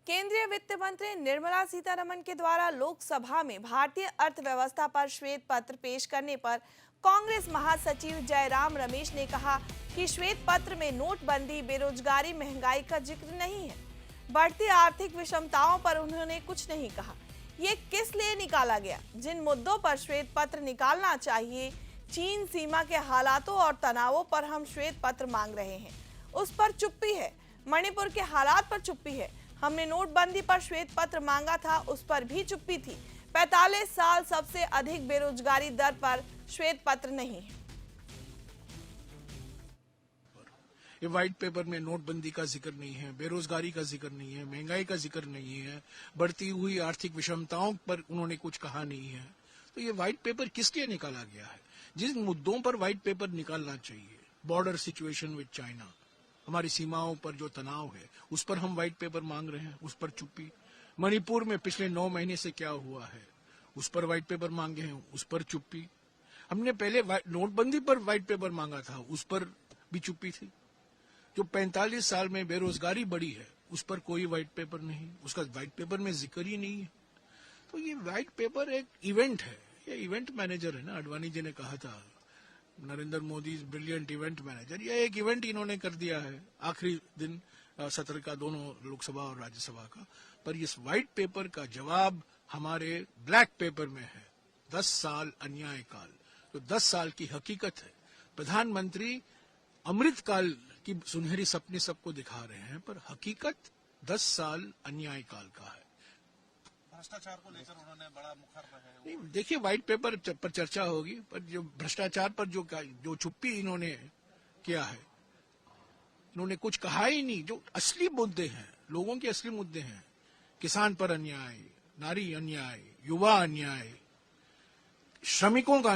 केंद्रीय वित्त मंत्री निर्मला सीतारमण के द्वारा लोकसभा में भारतीय अर्थव्यवस्था पर श्वेत पत्र पेश करने पर कांग्रेस महासचिव जयराम रमेश ने कहा कि श्वेत पत्र में नोटबंदी, बेरोजगारी, महंगाई का जिक्र नहीं है। बढ़ती आर्थिक विषमताओं पर उन्होंने कुछ नहीं कहा। ये किस लिए निकाला गया? जिन मुद्दों पर श्वेत पत्र निकालना चाहिए, चीन सीमा के हालातों और तनावों पर हम श्वेत पत्र मांग रहे हैं, उस पर चुप्पी है। मणिपुर के हालात पर चुप्पी है। हमने नोटबंदी पर श्वेत पत्र मांगा था, उस पर भी चुप्पी थी। 45 साल सबसे अधिक बेरोजगारी दर पर श्वेत पत्र नहीं है। ये व्हाइट पेपर में नोटबंदी का जिक्र नहीं है, बेरोजगारी का जिक्र नहीं है, महंगाई का जिक्र नहीं है, बढ़ती हुई आर्थिक विषमताओं पर उन्होंने कुछ कहा नहीं है। तो ये व्हाइट पेपर किस लिए निकाला गया है? जिन मुद्दों पर व्हाइट पेपर निकालना चाहिए, बॉर्डर सिचुएशन विद चाइना, हमारी सीमाओं पर जो तनाव है, उस पर हम व्हाइट पेपर मांग रहे हैं, उस पर चुप्पी। मणिपुर में पिछले 9 महीने से क्या हुआ है, उस पर व्हाइट पेपर मांगे हैं, उस पर चुप्पी। हमने पहले नोटबंदी पर व्हाइट पेपर मांगा था, उस पर भी चुप्पी थी। जो 45 साल में बेरोजगारी बढ़ी है, उस पर कोई व्हाइट पेपर नहीं, उसका व्हाइट पेपर में जिक्र ही नहीं है। तो ये व्हाइट पेपर एक इवेंट है, ये इवेंट मैनेजर है ना, आडवाणी जी ने कहा था Narendra Modi brilliant event manager. ये एक इवेंट इन्होंने कर दिया है आखिरी दिन सत्र का, दोनों लोकसभा और राज्यसभा का। पर इस व्हाइट पेपर का जवाब हमारे ब्लैक पेपर में है, 10 साल अन्याय काल। तो 10 साल की हकीकत है। प्रधानमंत्री अमृत काल की सुनहरी सपने सबको दिखा रहे हैं, पर हकीकत 10 साल अन्याय काल का है। भ्रष्टाचार को लेकर उन्होंने बड़ा मुखर रहे। नहीं, देखिए व्हाइट पेपर पर चर्चा होगी, पर जो भ्रष्टाचार पर जो चुप्पी इन्होंने किया है, इन्होंने कुछ कहा ही नहीं। जो असली मुद्दे हैं, लोगों के असली मुद्दे हैं, किसान पर अन्याय, नारी अन्याय, युवा अन्याय, श्रमिकों का